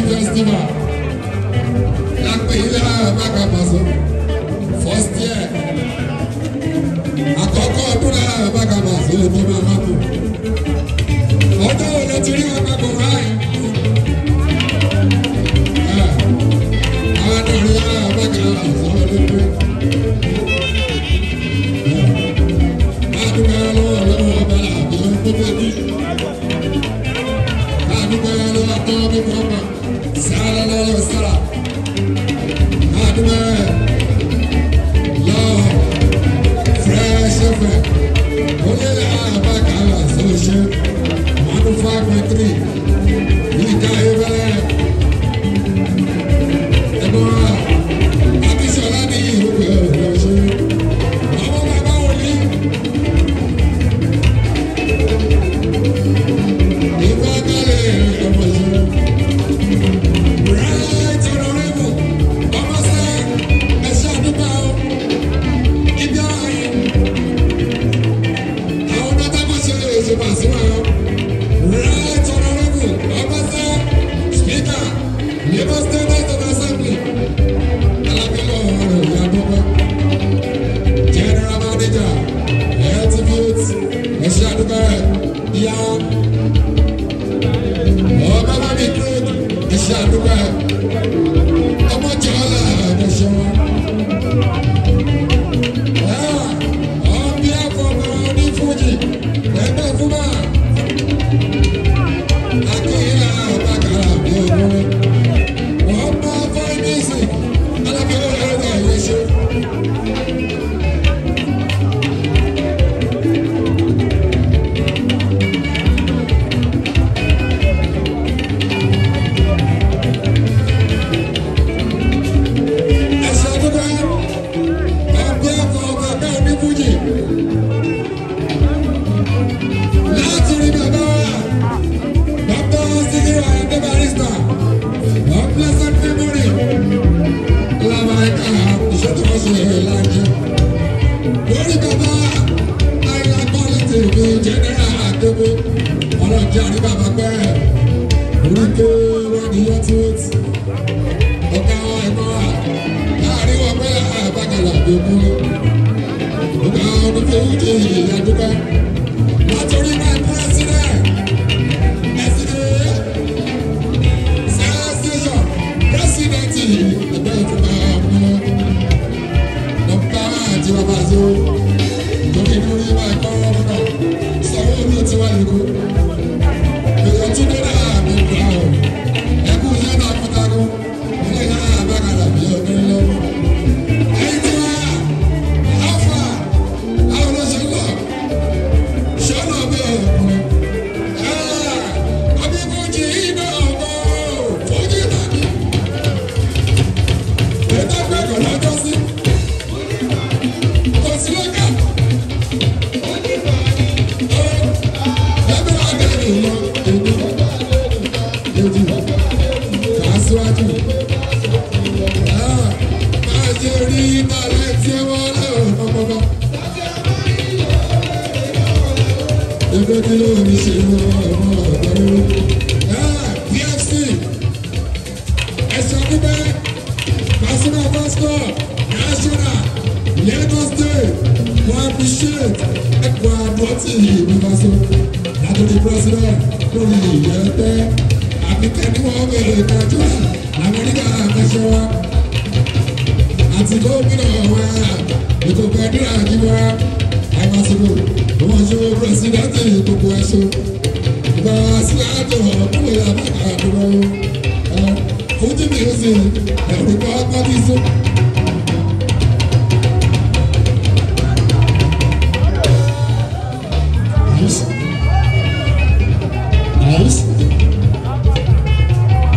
Festival lápẹ́ ilé Bàkàbàṣọ first year àkọ́kọ́ ọdún lára Bàkàbàṣọ ló tó máa tó ọdún wo ló ti rí wọn papọ̀ báyìí àwọn àdórí lára Bàkàbàṣọ ló tó àdúgbò lọ́wọ́ ọba làbí ó tó bí àdúgbò lọ́wọ́ tó bí pọ́pọ́. Sala la sala, adme, love, fresh air. Only la Bacala social, 105.3. We can't even. Ebora, Abisola ni ìhòòhò ọ̀ṣun. Àwọn bàbá wòlí. Ìgbà kalẹ̀ ọmọ ìṣòro. Ọlọ́jà ní bàbá pẹ́ oríkè wọ́n ní yọtí wọ́tí ọ̀gá ẹ̀kọ́ wa láàrin wọn pẹ́ Bàkàlà tó kú ọ̀gá oníkè wúdí ìyàdúgbà látòrí náà pírẹ́sìdẹ̀ntì ẹgbẹ́ ìfúnpá ọ̀pọ̀ nọ́mbà àti bàbá àzó lórí lórí máa kọ́ ọ̀rọ̀ náà sọ̀rọ̀ ní ti wá lóko. Èèyàn tún dé náà mi gbà ọ́. Ẹkú yẹn náà kúta kú. Ilé náà Bàkàlà bí ọdún lọ. Ẹyin tí wá Alfa àwọn olóṣèlú lọ. Ṣọ́nà bí ọkùnrin. Àbí Fújì iná ọ̀gbọ́. Fújì tàbí. Ètò ìgbẹ́kọ̀ lọ́jọ́ sí. Kò sí lọ́kà. Lẹ́bẹ̀rẹ̀ àgbẹ̀ ìlú. pé kí ló ní ṣe ọmọ ọ̀gbọ́n PFC ẹ̀sọ́ níbẹ̀ Pasuma pastor national Lagos state we appreciate ẹ̀kọ́ àdọ́tì ìbíbáṣọ látọ̀dí president lórí ìyẹ́pẹ́ àbíkẹ́ ni wọ́n bẹ̀rẹ̀ ìdájọ́ àwọn onígbà àkàṣọ wa àti gómìnà wa ètò gbàdúrà jíwá àmàṣòwò wọn ṣe pírẹsidẹ́ntì gbogbo ẹ̀ṣọ́ ìgbà síláàtọ̀ ọ̀gbọ́n àbàkà àdúrà fún tí mi ò sì ẹ̀rù kọ́ pátí sún.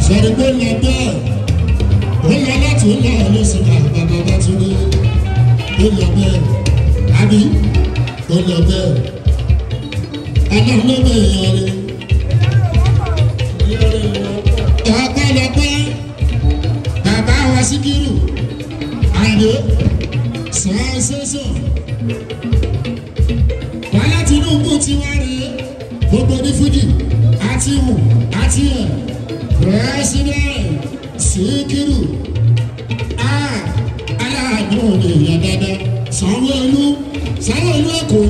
Sọ̀rọ̀ pé lọ bẹ́ẹ̀ ó lọ láti ó lọ lọ́sùn bàbá bá tún dé ó lọ bẹ́ẹ̀ àbí ó lọ bẹ́ẹ̀ ọlọ́run ló bẹ̀ èèyàn rẹ̀ ọ̀pọ̀lọpọ̀ bàbá wa Síkírù Àyìndé sọ́ọ́sẹ́sọ̀ wàhálà Tinubu ti wá rèé gbogbo ní fújì àti ìwù àti ẹ̀ president Síkírù aláàánú èèyàn dáadáa Sanwó-Olú Èkó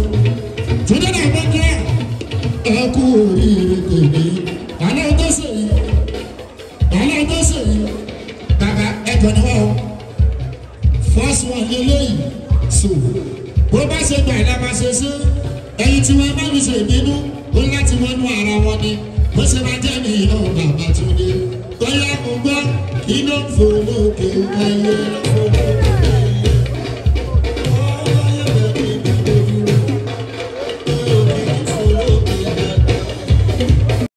tó dáná gbọ́dọ̀ ẹ kú oríire tèmi aláàdọ́sẹ̀ yìí bàbá ẹ̀jọ̀ ni wọ́n first one lélẹ́yìn so bó bá ṣe gbà ẹ̀ lábàá ṣe ṣe ẹ̀yìn tí wọ́n bá mi ṣe ìbínú ó láti wọnú ara wọn ni bó ṣe máa jẹ́ mi ìhàn bàbá tó dé bóyá mo gbọ́ iná fò lókè ẹyẹ lọ́wọ́.